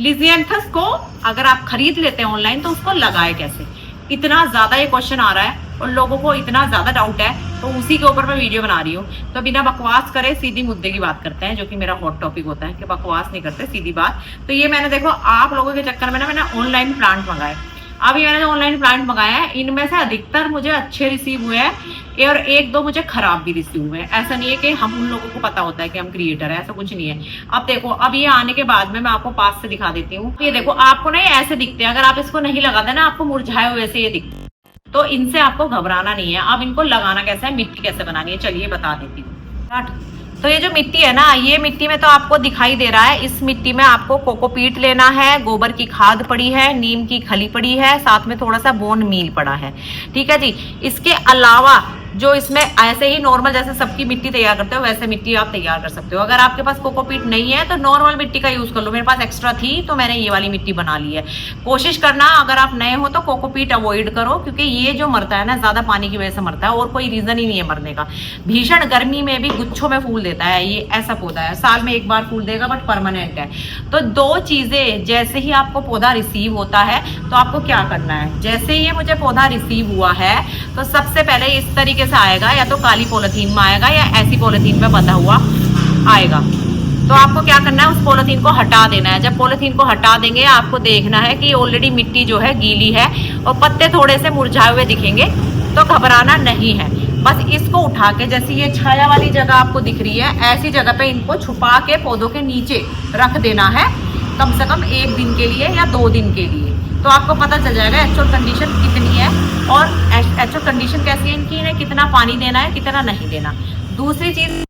लिजियंथस को अगर आप खरीद लेते हैं ऑनलाइन तो उसको लगाए कैसे, इतना ज्यादा ये क्वेश्चन आ रहा है और लोगों को इतना ज्यादा डाउट है, तो उसी के ऊपर मैं वीडियो बना रही हूँ। तो बिना बकवास करे सीधी मुद्दे की बात करते हैं, जो कि मेरा हॉट टॉपिक होता है कि बकवास नहीं करते, सीधी बात। तो ये मैंने देखो आप लोगों के चक्कर में ना मैंने ऑनलाइन प्लांट मंगाए। अभी मैंने जो ऑनलाइन प्लांट मंगाया है इनमें से अधिकतर मुझे अच्छे रिसीव हुए हैं और एक दो मुझे खराब भी रिसीव हुए हैं। ऐसा नहीं है कि हम उन लोगों को पता होता है कि हम क्रिएटर है, ऐसा कुछ नहीं है। अब देखो, अब ये आने के बाद में मैं आपको पास से दिखा देती हूँ। ये देखो, आपको ना ये ऐसे दिखते हैं, अगर आप इसको नहीं लगाते ना आपको मुरझाए हुए से ये दिखते हैं। तो इनसे आपको घबराना नहीं है। अब इनको लगाना कैसे है, मिट्टी कैसे बनानी है, चलिए बता देती हूँ। तो ये जो मिट्टी है ना, ये मिट्टी में तो आपको दिखाई दे रहा है, इस मिट्टी में आपको कोकोपीट लेना है, गोबर की खाद पड़ी है, नीम की खली पड़ी है, साथ में थोड़ा सा बोन मील पड़ा है। ठीक है जी। इसके अलावा जो इसमें ऐसे ही नॉर्मल जैसे सबकी मिट्टी तैयार करते हो वैसे मिट्टी आप तैयार कर सकते हो। अगर आपके पास कोकोपीट नहीं है तो नॉर्मल मिट्टी का यूज कर लो। मेरे पास एक्स्ट्रा थी तो मैंने ये वाली मिट्टी बना ली है। कोशिश करना अगर आप नए हो तो कोकोपीट अवॉइड करो, क्योंकि ये जो मरता है ना ज्यादा पानी की वजह से मरता है, और कोई रीजन ही नहीं है मरने का। भीषण गर्मी में भी गुच्छों में फूल देता है, ये ऐसा पौधा है, साल में एक बार फूल देगा बट परमानेंट है। तो दो चीजें, जैसे ही आपको पौधा रिसीव होता है तो आपको क्या करना है, जैसे ही ये मुझे पौधा रिसीव हुआ है तो सबसे पहले इस तरीके से आएगा, या तो काली पॉलिथीन में आएगा या ऐसी पॉलिथीन में बंधा हुआ आएगा। तो आपको क्या करना है, उस पॉलिथीन को हटा देना है। जब पॉलिथीन को हटा देंगे आपको देखना है कि ऑलरेडी मिट्टी जो है गीली है और पत्ते थोड़े से मुरझाए हुए दिखेंगे, तो घबराना नहीं है। बस इसको उठा के, जैसे ये छाया वाली जगह आपको दिख रही है, ऐसी जगह पे इनको छुपा के पौधों के नीचे रख देना है, कम से कम 1 दिन के लिए या 2 दिन के लिए। तो आपको पता चल जाएगा एक्चुअल कंडीशन कितनी है और एक्चुअल कंडीशन कैसी है इनकी, इन्हें कितना पानी देना है, कितना नहीं देना। दूसरी चीज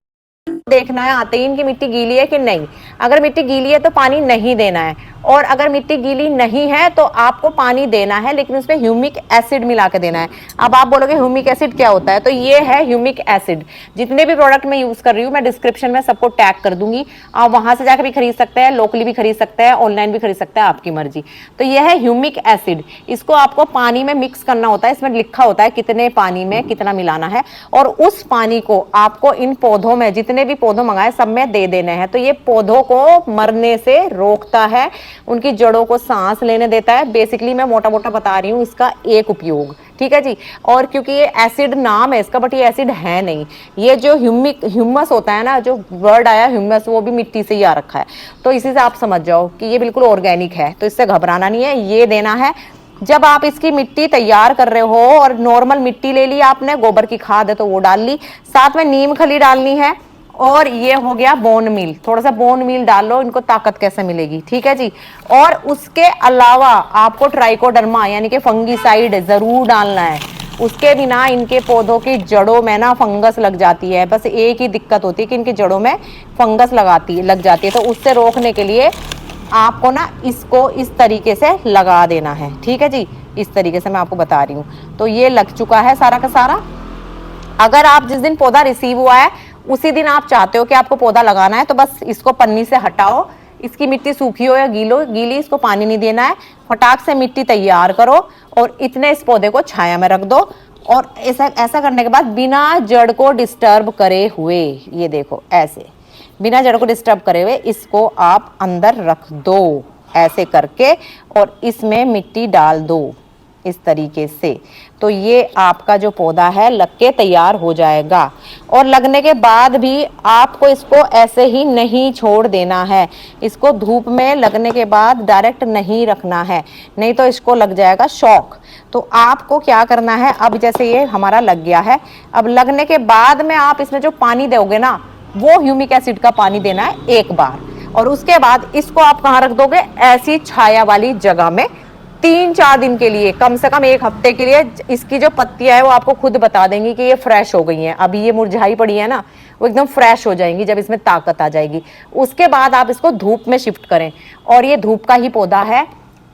देखना है आते ही इनकी मिट्टी गीली है कि नहीं। अगर मिट्टी गीली है तो पानी नहीं देना है, और अगर मिट्टी गीली नहीं है तो आपको पानी देना है, लेकिन उसमें ह्यूमिक एसिड मिला के देना है। अब आप बोलोगे ह्यूमिक एसिड क्या होता है, तो ये है ह्यूमिक एसिड। जितने भी प्रोडक्ट मैं यूज कर रही हूँ मैं डिस्क्रिप्शन में सबको टैग कर दूंगी, आप वहां से जाकर भी खरीद सकते हैं, लोकली भी खरीद सकते हैं, ऑनलाइन भी खरीद सकते हैं, आपकी मर्जी। तो यह है ह्यूमिक एसिड। इसको आपको पानी में मिक्स करना होता है, इसमें लिखा होता है कितने पानी में कितना मिलाना है, और उस पानी को आपको इन पौधों में, जितने भी पौधों मंगाए सब में दे देने हैं। तो ये पौधों को मरने से रोकता है, उनकी जड़ों को सांस लेने देता है। बेसिकली मैं मोटा मोटा बता रही हूँ इसका एक उपयोग, ठीक है जी। और क्योंकि ये एसिड नाम है इसका, बट ये एसिड है नहीं, ये जो ह्यूमस होता है ना, जो वर्ड आया ह्यूमस, वो भी मिट्टी से ही आ रखा है। तो इसी से आप समझ जाओ कि ये बिल्कुल ऑर्गेनिक है, तो इससे घबराना नहीं है, ये देना है। जब आप इसकी मिट्टी तैयार कर रहे हो, और नॉर्मल मिट्टी ले ली आपने, गोबर की खाद है तो वो डाल ली, साथ में नीम खली डालनी है, और ये हो गया बोन मील, थोड़ा सा बोन मील डालो, इनको ताकत कैसे मिलेगी, ठीक है जी। और उसके अलावा आपको ट्राइकोडर्मा यानी कि फंगीसाइड जरूर डालना है। उसके बिना इनके पौधों की जड़ों में ना फंगस लग जाती है। बस एक ही दिक्कत होती है कि इनकी जड़ों में फंगस लग जाती है, तो उससे रोकने के लिए आपको ना इसको इस तरीके से लगा देना है, ठीक है जी। इस तरीके से मैं आपको बता रही हूँ। तो ये लग चुका है सारा का सारा। अगर आप जिस दिन पौधा रिसीव हुआ है उसी दिन आप चाहते हो कि आपको पौधा लगाना है, तो बस इसको पन्नी से हटाओ, इसकी मिट्टी सूखी हो या गीली, इसको पानी नहीं देना है, फटाक से मिट्टी तैयार करो और इतने इस पौधे को छाया में रख दो। और ऐसा करने के बाद बिना जड़ को डिस्टर्ब करे हुए, ये देखो ऐसे बिना जड़ को डिस्टर्ब करे हुए इसको आप अंदर रख दो ऐसे करके, और इसमें मिट्टी डाल दो इस तरीके से। तो ये आपका जो पौधा है लग के तैयार हो जाएगा। और लगने के बाद भी आपको इसको ऐसे ही नहीं छोड़ देना है, इसको धूप में लगने के बाद डायरेक्ट नहीं रखना है, नहीं तो इसको लग जाएगा शॉक। तो आपको क्या करना है, अब जैसे ये हमारा लग गया है, अब लगने के बाद में आप इसमें जो पानी दोगे ना, वो ह्यूमिक एसिड का पानी देना है एक बार, और उसके बाद इसको आप कहाँ रख दोगे, ऐसी छाया वाली जगह में 3-4 दिन के लिए, कम से कम 1 हफ्ते के लिए। इसकी जो पत्तियां है वो आपको खुद बता देंगी कि ये फ्रेश हो गई हैं। अभी ये मुरझाई पड़ी है ना, वो एकदम फ्रेश हो जाएंगी जब इसमें ताकत आ जाएगी। उसके बाद आप इसको धूप में शिफ्ट करें, और ये धूप का ही पौधा है,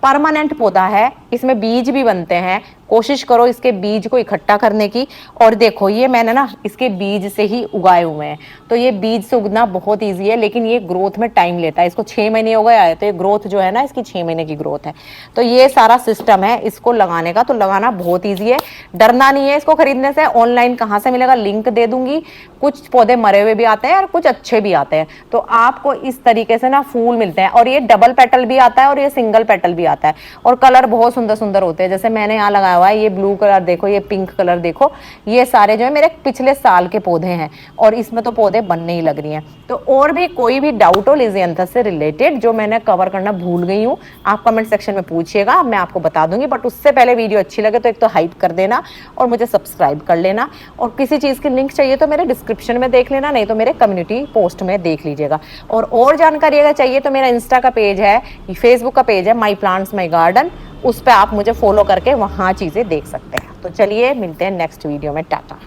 परमानेंट पौधा है, इसमें बीज भी बनते हैं, कोशिश करो इसके बीज को इकट्ठा करने की। और देखो ये मैंने ना इसके बीज से ही उगाए हुए हैं, तो ये बीज से उगना बहुत ईजी है, लेकिन ये ग्रोथ में टाइम लेता है। इसको 6 महीने हो गए आए, तो ये ग्रोथ जो है ना इसकी 6 महीने की ग्रोथ है। तो ये सारा सिस्टम है इसको लगाने का, तो लगाना बहुत ईजी है, डरना नहीं है इसको खरीदने से। ऑनलाइन कहाँ से मिलेगा, लिंक दे दूंगी। कुछ पौधे मरे हुए भी आते हैं और कुछ अच्छे भी आते हैं, तो आपको इस तरीके से ना फूल मिलते हैं। और ये डबल पेटल भी आता है और ये सिंगल पेटल भी आता है, और कलर बहुत सुंदर सुंदर होते हैं। जैसे मैंने यहाँ लगाया हुआ है ये ब्लू कलर देखो, ये पिंक कलर देखो, ये सारे जो है मेरे पिछले साल के पौधे हैं, और इसमें तो पौधे बनने ही लग रही हैं। तो और भी कोई भी डाउट हो लिजियंथस से रिलेटेड जो मैंने कवर करना भूल गई हूँ, आप कमेंट सेक्शन में पूछिएगा, मैं आपको बता दूंगी। बट उससे पहले वीडियो अच्छी लगे तो एक तो हाइप कर देना और मुझे सब्सक्राइब कर लेना, और किसी चीज़ की लिंक चाहिए तो मेरे डिस्क्रिप्शन में देख लेना, नहीं तो मेरे कम्युनिटी पोस्ट में देख लीजिएगा। और जानकारी अगर चाहिए तो मेरा इंस्टा का पेज है, फेसबुक का पेज है माई प्लांट्स माई गार्डन, उस पर आप मुझे फॉलो करके वहाँ चीज़ें देख सकते हैं। तो चलिए मिलते हैं नेक्स्ट वीडियो में, टाटा।